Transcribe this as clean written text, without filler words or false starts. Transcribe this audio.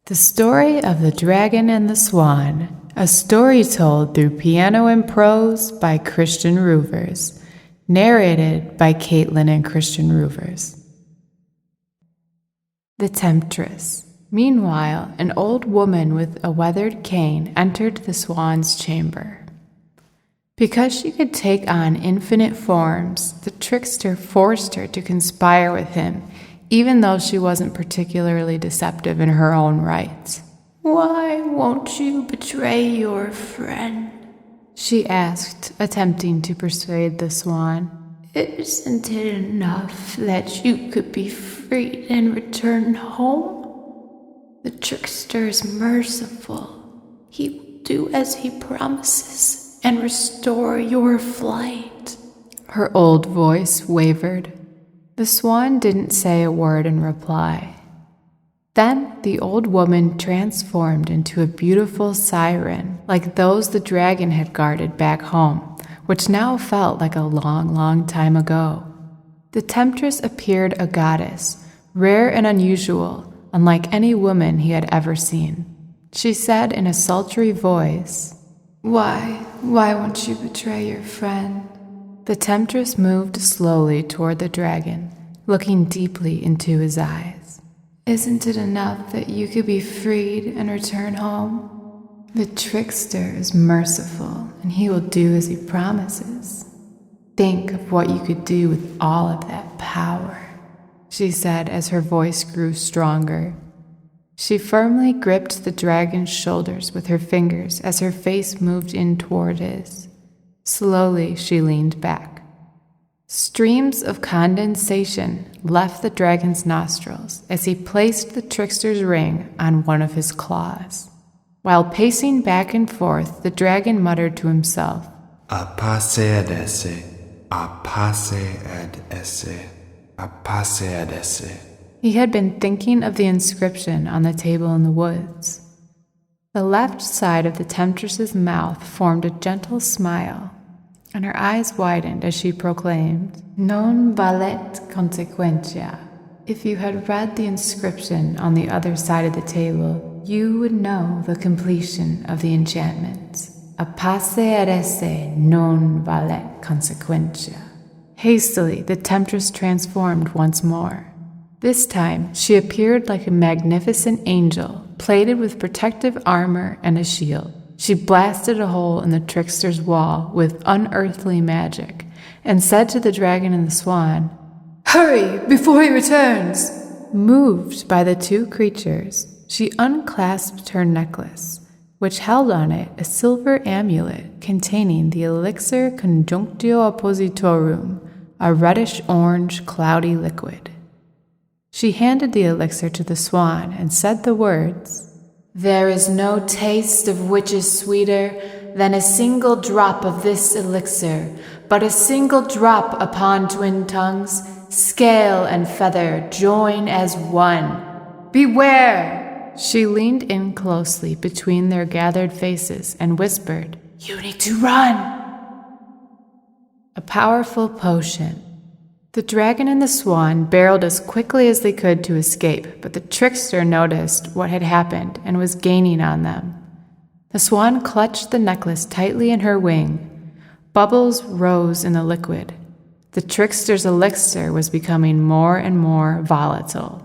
The Story of the Dragon and the Swan, a story told through piano and prose by Christian Roovers, narrated by Caitlin and Christian Roovers. The Temptress. Meanwhile, an old woman with a weathered cane entered the Swan's chamber. Because she could take on infinite forms, the trickster forced her to conspire with him, even though she wasn't particularly deceptive in her own right. "Why won't you betray your friend?" she asked, attempting to persuade the Swan. "Isn't it enough that you could be freed and return home? The trickster is merciful. He will do as he promises and restore your flight." Her old voice wavered. The Swan didn't say a word in reply. Then the old woman transformed into a beautiful siren, like those the dragon had guarded back home, which now felt like a long, long time ago. The Temptress appeared a goddess, rare and unusual, unlike any woman he had ever seen. She said in a sultry voice, Why won't you betray your friend?" The Temptress moved slowly toward the dragon, looking deeply into his eyes. "Isn't it enough that you could be freed and return home? The trickster is merciful, and he will do as he promises. Think of what you could do with all of that power," she said as her voice grew stronger. She firmly gripped the dragon's shoulders with her fingers as her face moved in toward his. Slowly, she leaned back. Streams of condensation left the dragon's nostrils as he placed the trickster's ring on one of his claws. While pacing back and forth, the dragon muttered to himself, "Apace ad esse, apace ad esse, apace ad esse." He had been thinking of the inscription on the table in the woods. The left side of the Temptress's mouth formed a gentle smile, and her eyes widened as she proclaimed, "Non valet consequentia." If you had read the inscription on the other side of the table, you would know the completion of the enchantment. "Apace ad esse non valet consequentia." Hastily, the Temptress transformed once more. This time, she appeared like a magnificent angel, plated with protective armor and a shield. She blasted a hole in the trickster's wall with unearthly magic, and said to the dragon and the swan, "Hurry, before he returns!" Moved by the two creatures, she unclasped her necklace, which held on it a silver amulet containing the Elixir Conjunctio Oppositorum, a reddish-orange cloudy liquid. She handed the elixir to the swan and said the words, "There is no taste of which is sweeter than a single drop of this elixir, but a single drop upon twin tongues, scale and feather join as one. Beware!" She leaned in closely between their gathered faces and whispered, "You need to run!" A powerful potion. The dragon and the swan barreled as quickly as they could to escape, but the trickster noticed what had happened and was gaining on them. The swan clutched the necklace tightly in her wing. Bubbles rose in the liquid. The trickster's elixir was becoming more and more volatile.